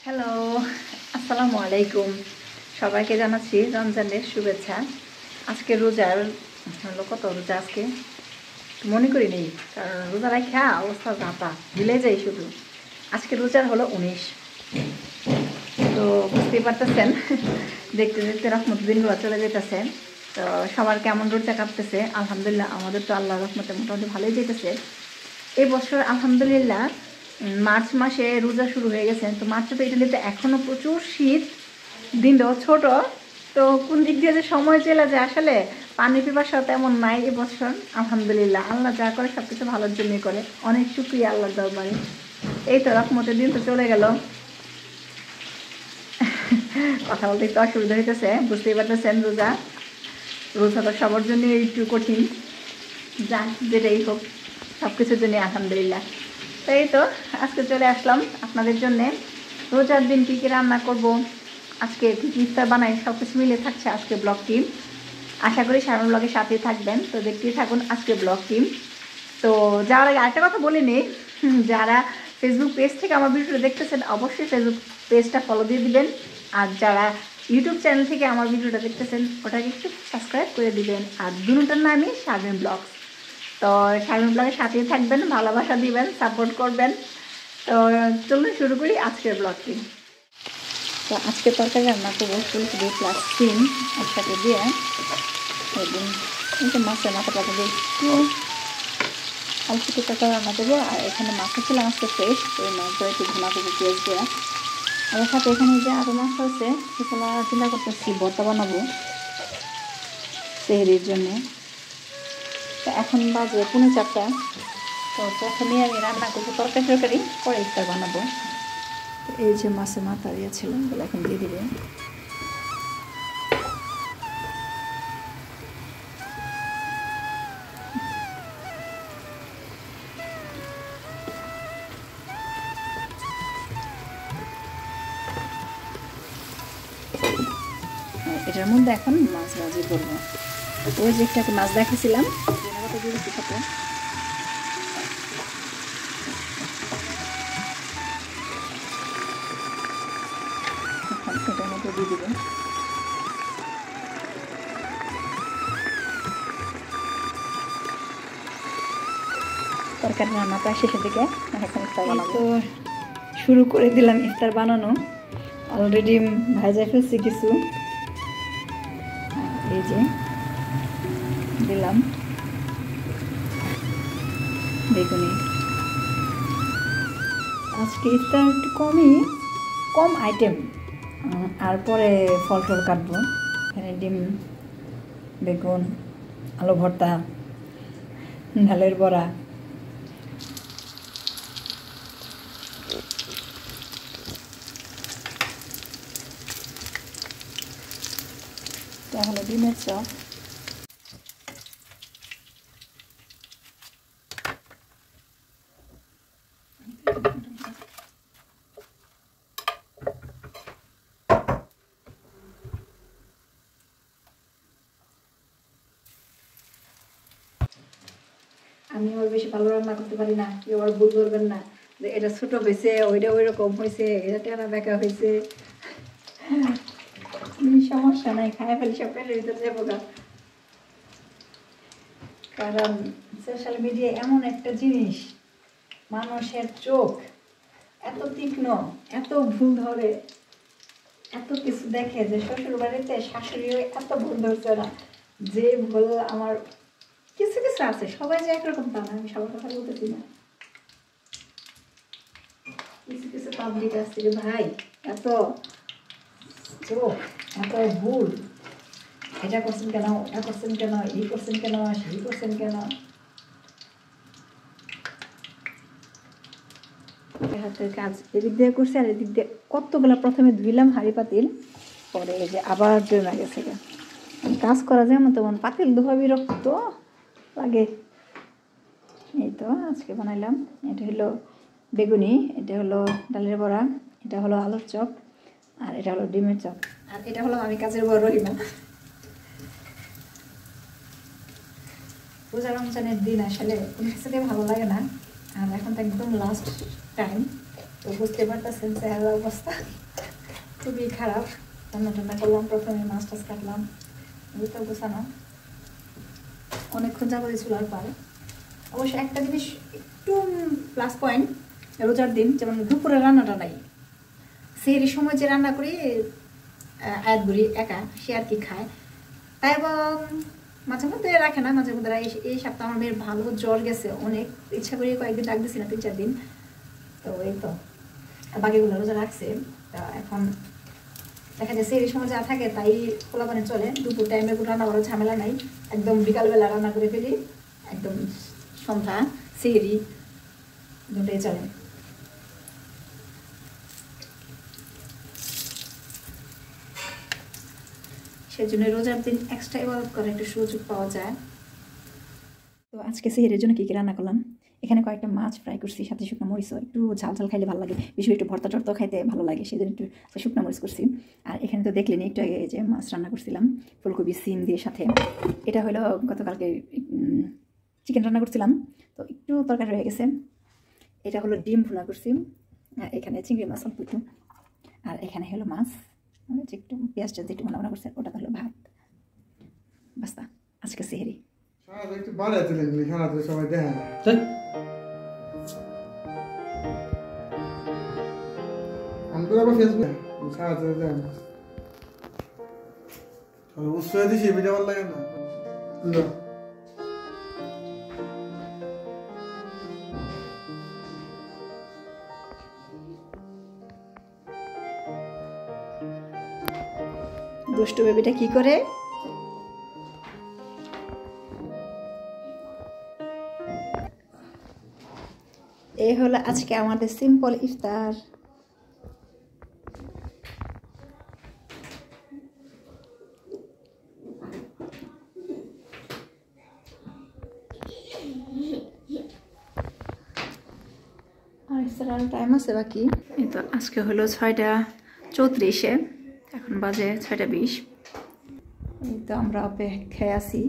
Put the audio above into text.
Hello, আসসালামু আলাইকুম। সবাইকে জানাচ্ছি রমজানের শুভেচ্ছা। আজকে রোজার হলো কত রোজা আজকে মনে করি নেই, কারণ রোজা রাখা অবস্থা যাতা ভুলে যাই শুধু। আজকে রোজার হলো 19। তো বুঝতেই পারতেছেন, দেখতে দেখতে রহমতের দিনগুলো চলে যেতেছে। তো সবার কেমন রোজা কাটতেছে? আলহামদুলিল্লাহ, আমাদের তো আল্লাহ রহমতে মোটামুটি ভালোই যেতেছে। এই বছর আলহামদুলিল্লাহ মার্চ মাসে রোজা শুরু হয়ে গেছে। তো মার্চে তো ইটালিতে এখনও প্রচুর শীত, দিনটাও ছোট। তো কোন দিক দিয়ে যে সময় চলে যায় আসলে পানি পিপাসা তেমন নাই এবছর। আলহামদুলিল্লাহ, আল্লাহ যা করে সব কিছু ভালোর জন্যই করে। অনেক শুকরিয়া আল্লাহ দরবারে। এই তো রহমতের দিন তো চলে গেল। কথা বলতে একটু অসুবিধা হইতেছে, বুঝতেই পারতেছেন। রোজা তো সবার জন্য একটু কঠিন, যাক যেটাই হোক সব কিছুর জন্য আলহামদুলিল্লাহ। তো এই তো আজকে চলে আসলাম আপনাদের জন্যে। রোজার দিন কী কী রান্না করব, আজকে কী কী ইফতার বানাই, সব কিছু মিলে থাকছে আজকে ব্লগ টিম। আশা করি সারান ব্লগের সাথেই থাকবেন। তো দেখতেই থাকুন আজকে ব্লগ টিম। তো যাওয়ার আগে আরেকটা কথা বলে নিই, যারা ফেসবুক পেজ থেকে আমার ভিডিওটা দেখতেছেন অবশ্যই ফেসবুক পেজটা ফলো দিয়ে দিবেন। আর যারা ইউটিউব চ্যানেল থেকে আমার ভিডিওটা দেখতেছেন ওটাকে একটু সাবস্ক্রাইব করে দিবেন। আর দুটোটার নামই শারমিন ব্লগস। তো শারমিন ব্লগের সাথেই থাকবেন, ভালোবাসা দিবেন, সাপোর্ট করবেন। তো চলুন শুরু করি আজকের ব্লগটি। তো আজকে তরকারি রান্না করবো ফুলকপি প্লাস সিম একসাথে দিয়ে। একদিন এই যে মাছের মাথাটা দিয়ে একটু অল্প একটু তরকারি রান্না করবো। আর এখানে মাছটা ছিল আজকে ফ্রেশ, তো এই মাছটা একটু ঘোনা করবো পেঁয়াজ দিয়ে। আর সাথে এখানে যে আরও মাছ আছে সেগুলো চিন্তা করতেছি ভর্তা বানাবো সেহরির জন্যে। তো এখন বাজে 4:45। তো প্রথমে আমি রান্না করবো তরকারি, পরে ইফতার বানাবো। তো এই যে মাছের মাথা দিয়েছিল এগুলো এখন দিয়ে দিবে। এটার মধ্যে এখন মাছ ভাজি করবো। ওই যে একটা মাছ দেখেছিলাম দিয়ে দিচ্ছি সাথে। এটার মধ্যে দিয়ে দেবো। তরকারি রান্না প্রায় শেষের দিকে, এখন ইফতার বানাবো। তো শুরু করে দিলাম ইফতার বানানো। অলরেডি ভাজা ফেলছি কিছু, এই যে দিলাম বেগুনি। আজকে ইফতার একটু কম আইটেম, আর পরে ফল টল কাটবো। এখানে ডিম, বেগুন, আলু ভর্তা, ডালের বড়া। হলো ডিমের চপ। আমি আবার বেশি ভালো রান্না করতে পারি না, কেউ আবার ভুল করবেন না যে এটা ছোট হয়েছে, ওইটা ওই রকম হয়েছে, এটা টেরা বেঁকা হয়েছে। সমস্যা নাই, খায় ফেলি সব পেটের ভিতরে যাবো গা। কারণ সোশ্যাল মিডিয়া এমন একটা জিনিস, মানুষের চোখ এত তীক্ষ্ণ, এত ভুল ধরে, এত কিছু দেখে যে শ্বশুর বাড়িতে শাশুড়িও এত ভুল ধরছে না। যে ভুল আমার কিছু কিছু আছে, সবাই যে একরকম তা না, আমি সবার কথা বলতেছি না। কিছু কিছু পাবলিক আছে যে ভাই এত চোখ, এত ভুল, এটা করছেন কেন, ওটা করছেন কেন, এই করছেন কেন, সেই করছেন কেন। হাতের কাজ এদিক দিয়ে করছে, আর এদিক দিয়ে কতগুলো প্রথমে ধুইলাম হাঁড়ি পাতিল, পরে এই যে আবার জমে গেছে। কাজ করা যেমন তেমন পাতিল ধোয়া বিরক্ত লাগে। এই তো আজকে বানাইলাম, এটা হলো বেগুনি, এটা হলো ডালের বড়া, এটা হলো আলুর চপ, আর এটা হলো ডিমের চপ, আর এটা হলো আমি কাজের বড় রহিমা। রোজা রমজানের দিন আসলে কোনো কিছুতে ভালো লাগে না। আর এখন তো একদম লাস্ট টাইম, তো বুঝতে পারতেছেন চেহারার অবস্থা খুবই খারাপ। রান্না টান্না করলাম, প্রথমে মাছ টাছ কাটলাম, দুটো গোছানো অনেকক্ষণ যাবো চুলার পরে। অবশ্য একটা জিনিস একটু প্লাস পয়েন্ট রোজার দিন, যেমন দুপুরে রান্নাটা নাই, সেহরির সময় যে রান্না করি আয়াত বুড়ি একা, সে আর কি খায়, তাই এবং মাঝে মধ্যে রাখে না, মাঝে মধ্যে এই সপ্তাহ আমার মেয়ের ভালো জ্বর গেছে, অনেক ইচ্ছা করি কয়েকদিন রাখ দিছি না, 3-4 দিন। তো এই তো বাকিগুলো রোজা রাখছে। তা এখন দেখা যাচ্ছে এই সময় যা থাকে তাই পোলাপানে চলে। দুপুর টাইমে রান্না করার ঝামেলা নাই, একদম বিকালবেলা রান্না করে ফেলি, একদম সন্ধ্যা সেহরি দুটোই চলে। সেই জন্য রোজার দিন এক্সট্রা ইবাদত করার একটা সুযোগ পাওয়া যায়। তো আজকে সেহরির জন্য কী কী রান্না করলাম, এখানে কয়েকটা মাছ ফ্রাই করছি, সাথে শুকনো মরিচও, একটু ঝাল ঝাল খাইলে ভালো লাগে, বেশি একটু ভর্তা টর্তা খাইতে ভালো লাগে, সেই জন্য একটু শুকনো মরিচ করছি। আর এখানে তো দেখলেন একটু আগে যে মাছ রান্না করছিলাম ফুলকপি সিম দিয়ে সাথে। এটা হলো গতকালকে চিকেন রান্না করছিলাম, তো একটু তরকারি রয়ে গেছে। এটা হলো ডিম ভুনা করছি, আর এখানে চিংড়ি মাছ অল্প একটু, আর এখানে হলো মাছ একটু পেঁয়াজটা যেটু মনে করছে, ওটা হলো ভাত। বাস্তা আজকে সেহরি। একটু বাড়াতে লাগলি খানা তো সবাই দেখে না। আমি তো আবার ফেসবুক সারাতে দেয় না, উৎসাহ দিছি ভিডিও ভালো লাগে না। দুষ্টু বেবিটা কি করে এই হলো আজকে আমাদের সিম্পল ইফতার। আর ইফতার টাইম আছে বাকি। এই তো আজকে হলো 6টা 34, এখন বাজে 6টা 20। এই তো আমরা অপেক্ষায় আছি।